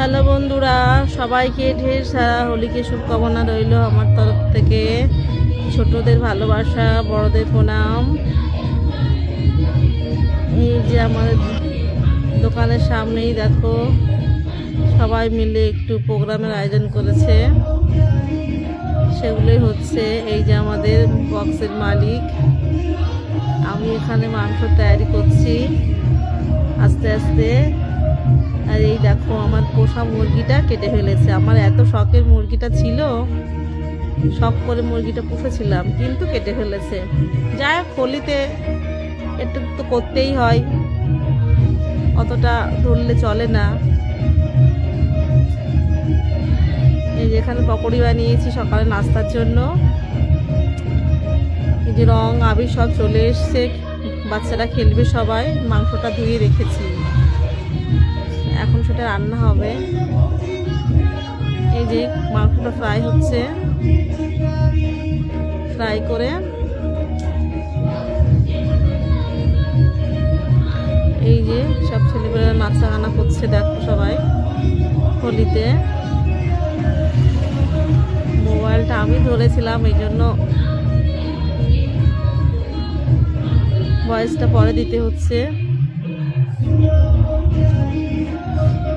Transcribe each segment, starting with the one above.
Hello বন্ধুরা, সবাইকে ঢের সারা হোলিকে শুভকামনা রইল আমার তরফ থেকে। ছোটদের ভালোবাসা, বড়দের প্রণাম। এই যে আমাদের দোকানের সামনেই দেখো সবাই মিলে একটু প্রোগ্রামের আয়োজন করেছে, সেগুলোই হচ্ছে। এই যে আমাদের বক্সের মালিক, আমি এখানে মাংস তৈরি করছি আস্তে আস্তে। আর এই দেখো আমার পোষা মুরগিটা কেটে ফেলেছে। আমার এত শখের মুরগিটা ছিল, শখ করে মুরগিটা পুষেছিলাম, কিন্তু কেটে ফেলেছে। যাই হোক, হোলিতে একটু তো করতেই হয়, অতটা ধরলে চলে না। এই যে এখানে পকোড়ি বানিয়েছি সকালে নাস্তার জন্য। এই যে রং আবির সব চলে এসছে, বাচ্চারা খেলবে সবাই। মাংসটা ধুয়ে রেখেছি, এখন সেটা রান্না হবে। এই যে মাংসটা ফ্রাই হচ্ছে, ফ্রাই করে এই যে সব ছেলেমেয়েরা নাচা গানা করছে, দেখো সবাই হোলিতে। মোবাইলটা আমি ধরেছিলাম, এই জন্য ভয়েসটা পরে দিতে হচ্ছে।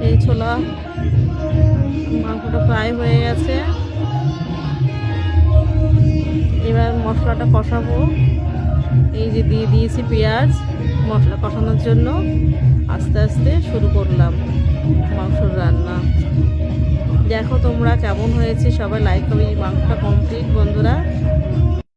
এই ছোলা মাংসটা ফ্রাই হয়ে গেছে, এবার মশলাটা কষাবো। এই যে দিয়ে দিয়েছি পেঁয়াজ, মশলা কষানোর জন্য আস্তে আস্তে শুরু করলাম মাংসর রান্না। দেখো তোমরা কেমন হয়েছে, সবাই লাইক করবে। এই মাংসটা কমপ্লিট বন্ধুরা।